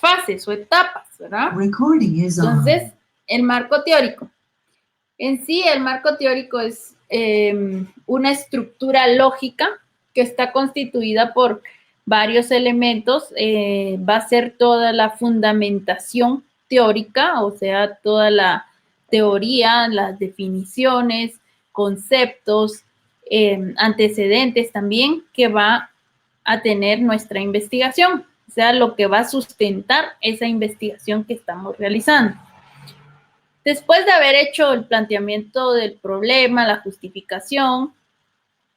fases o etapas, ¿verdad? Entonces, el marco teórico. En sí, el marco teórico es una estructura lógica que está constituida por varios elementos. Va a ser toda la fundamentación teórica, o sea, toda la teoría, las definiciones, conceptos, antecedentes también que va a tener nuestra investigación, o sea, lo que va a sustentar esa investigación que estamos realizando. Después de haber hecho el planteamiento del problema, la justificación,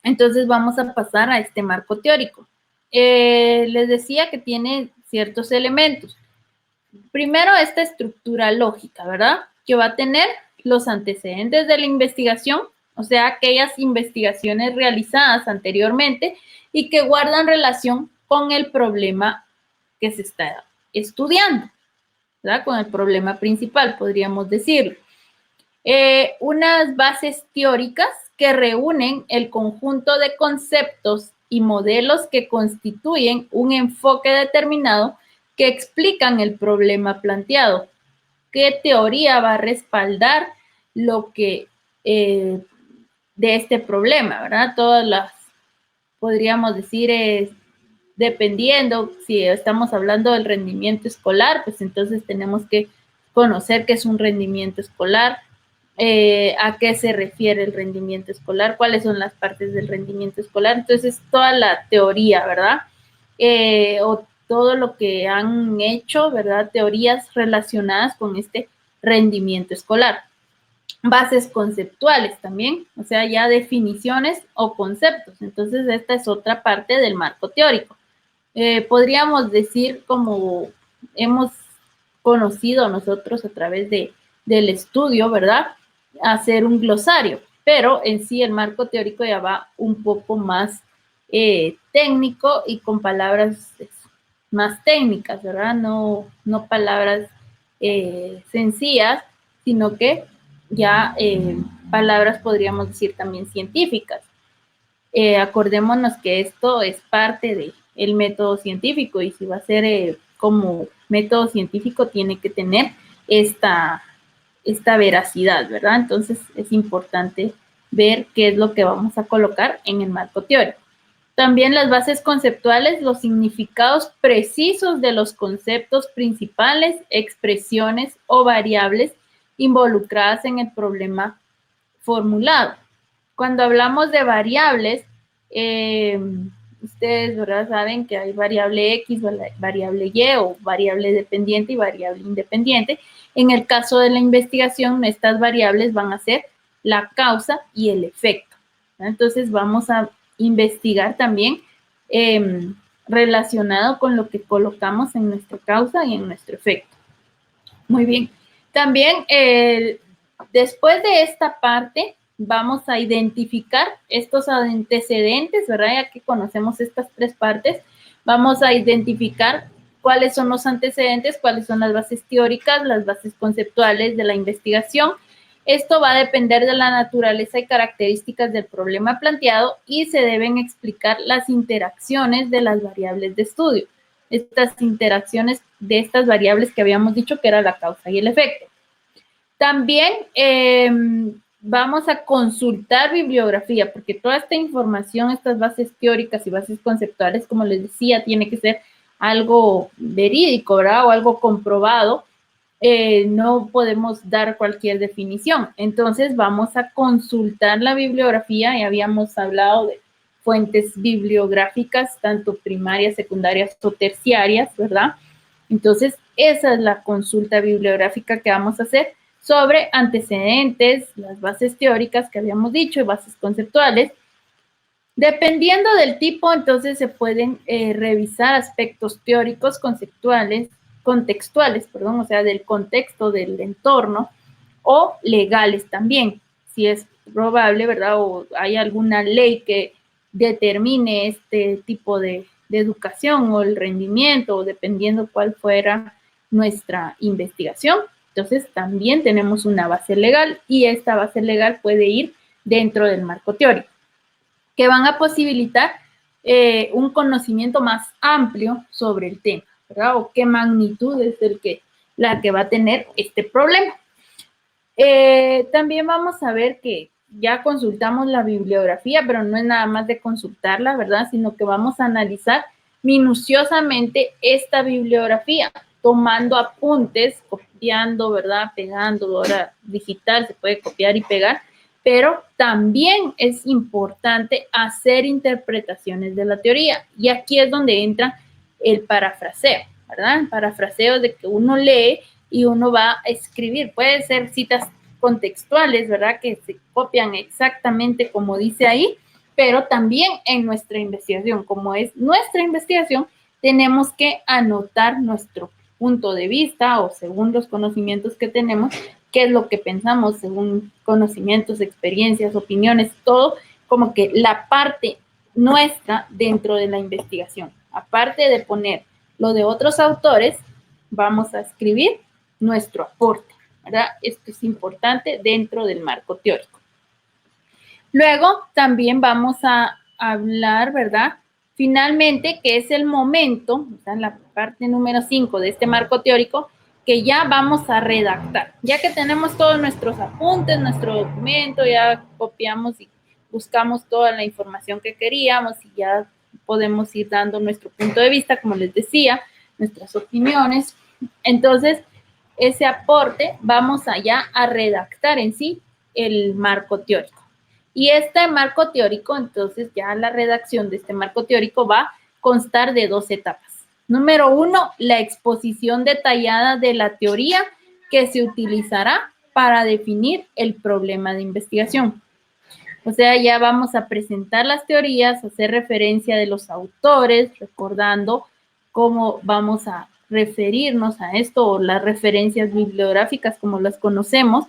entonces vamos a pasar a este marco teórico. Les decía que tiene ciertos elementos. Primero, esta estructura lógica, ¿verdad? Que va a tener los antecedentes de la investigación, o sea, aquellas investigaciones realizadas anteriormente y que guardan relación con el problema que se está estudiando, ¿verdad? Con el problema principal, podríamos decirlo. Unas bases teóricas que reúnen el conjunto de conceptos y modelos que constituyen un enfoque determinado que explican el problema planteado. ¿Qué teoría va a respaldar lo que de este problema, verdad? Todas las, podríamos decir, dependiendo si estamos hablando del rendimiento escolar, pues entonces tenemos que conocer qué es un rendimiento escolar, a qué se refiere el rendimiento escolar, cuáles son las partes del rendimiento escolar. Entonces, toda la teoría, ¿verdad? O todo lo que han hecho, ¿verdad? Teorías relacionadas con este rendimiento escolar. Bases conceptuales también, o sea, ya definiciones o conceptos. Entonces, esta es otra parte del marco teórico. Podríamos decir, como hemos conocido nosotros a través del estudio, ¿verdad? Hacer un glosario, pero en sí el marco teórico ya va un poco más técnico y con palabras más técnicas, ¿verdad? No palabras sencillas, sino que ya palabras podríamos decir también científicas. Acordémonos que esto es parte del método científico y si va a ser como método científico tiene que tener esta veracidad, ¿verdad? Entonces es importante ver qué es lo que vamos a colocar en el marco teórico. También las bases conceptuales, los significados precisos de los conceptos principales, expresiones o variables involucradas en el problema formulado. Cuando hablamos de variables, ustedes, ¿verdad? Saben que hay variable X, variable Y o variable dependiente y variable independiente. En el caso de la investigación, estas variables van a ser la causa y el efecto, ¿verdad? Entonces, vamos a investigar también relacionado con lo que colocamos en nuestra causa y en nuestro efecto. Muy bien. También, después de esta parte, vamos a identificar estos antecedentes, ¿verdad? Ya que conocemos estas tres partes, vamos a identificar cuáles son los antecedentes, cuáles son las bases teóricas, las bases conceptuales de la investigación. Esto va a depender de la naturaleza y características del problema planteado y se deben explicar las interacciones de las variables de estudio. Estas interacciones de estas variables que habíamos dicho que era la causa y el efecto. También vamos a consultar bibliografía, porque toda esta información, estas bases teóricas y bases conceptuales, como les decía, tiene que ser algo verídico, ¿verdad? O algo comprobado. No podemos dar cualquier definición. Entonces, vamos a consultar la bibliografía. Ya habíamos hablado de fuentes bibliográficas, tanto primarias, secundarias o terciarias, ¿verdad? Entonces, esa es la consulta bibliográfica que vamos a hacer sobre antecedentes, las bases teóricas que habíamos dicho y bases conceptuales. Dependiendo del tipo, entonces se pueden revisar aspectos teóricos, contextuales, o sea, del contexto, del entorno, o legales también, si es probable, ¿verdad? O hay alguna ley que determine este tipo de educación o el rendimiento, o dependiendo cuál fuera nuestra investigación. Entonces, también tenemos una base legal y esta base legal puede ir dentro del marco teórico, que van a posibilitar un conocimiento más amplio sobre el tema, ¿verdad? O qué magnitud es la que va a tener este problema. También vamos a ver que ya consultamos la bibliografía, pero no es nada más de consultarla, ¿verdad? Sino que vamos a analizar minuciosamente esta bibliografía, tomando apuntes, copiando, ¿verdad? Pegando, ahora digital se puede copiar y pegar, pero también es importante hacer interpretaciones de la teoría. Y aquí es donde entra el parafraseo, ¿verdad? El parafraseo de que uno lee y uno va a escribir. Puede ser citas contextuales, ¿verdad? Que se copian exactamente como dice ahí, pero también en nuestra investigación, como es nuestra investigación, tenemos que anotar nuestro punto de vista o según los conocimientos que tenemos, qué es lo que pensamos según conocimientos, experiencias, opiniones, todo como que la parte nuestra dentro de la investigación. Aparte de poner lo de otros autores, vamos a escribir nuestro aporte, ¿verdad? Esto es importante dentro del marco teórico. Luego también vamos a hablar, ¿verdad? Finalmente, que es el momento, o sea, la parte número 5 de este marco teórico, que ya vamos a redactar. Ya que tenemos todos nuestros apuntes, nuestro documento, ya copiamos y buscamos toda la información que queríamos y ya podemos ir dando nuestro punto de vista, como les decía, nuestras opiniones. Entonces, ese aporte vamos allá a redactar en sí el marco teórico. Y este marco teórico, entonces ya la redacción de este marco teórico va a constar de 2 etapas. Número 1, la exposición detallada de la teoría que se utilizará para definir el problema de investigación. O sea, ya vamos a presentar las teorías, hacer referencia de los autores, recordando cómo vamos a referirnos a esto o las referencias bibliográficas como las conocemos.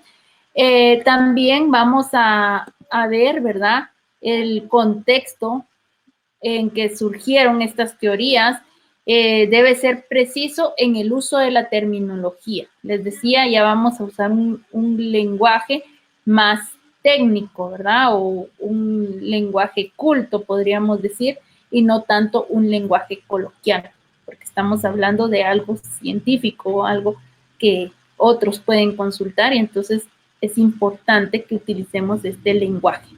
También vamos a ver, ¿verdad?, el contexto en que surgieron estas teorías. Debe ser preciso en el uso de la terminología. Les decía, ya vamos a usar un lenguaje más técnico, ¿verdad? O un lenguaje culto, podríamos decir, y no tanto un lenguaje coloquial, porque estamos hablando de algo científico, algo que otros pueden consultar, y entonces es importante que utilicemos este lenguaje.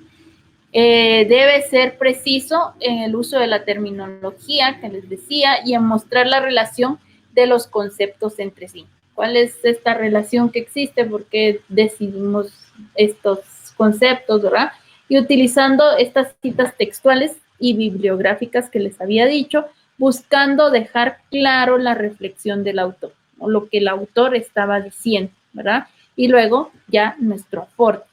Debe ser preciso en el uso de la terminología que les decía y en mostrar la relación de los conceptos entre sí. ¿Cuál es esta relación que existe? ¿Por qué decidimos estos conceptos, verdad? Y utilizando estas citas textuales y bibliográficas que les había dicho, buscando dejar claro la reflexión del autor o lo que el autor estaba diciendo, ¿verdad? Y luego ya nuestro aporte.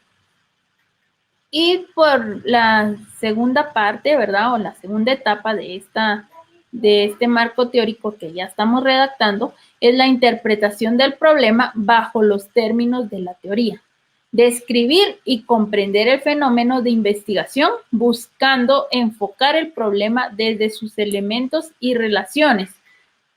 Y por la segunda parte, ¿verdad? O la segunda etapa de este marco teórico que ya estamos redactando, es la interpretación del problema bajo los términos de la teoría. Describir y comprender el fenómeno de investigación buscando enfocar el problema desde sus elementos y relaciones.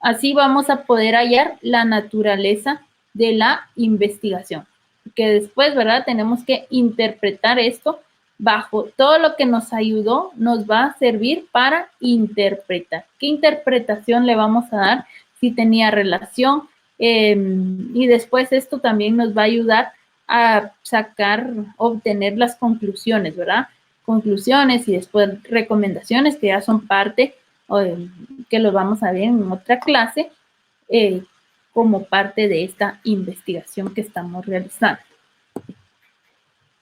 Así vamos a poder hallar la naturaleza de la investigación. Que después, ¿verdad? Tenemos que interpretar esto bajo todo lo que nos ayudó, nos va a servir para interpretar. ¿Qué interpretación le vamos a dar? Si tenía relación. Y después esto también nos va a ayudar a obtener las conclusiones, ¿verdad? Conclusiones y después recomendaciones que ya son parte, que lo vamos a ver en otra clase, como parte de esta investigación que estamos realizando.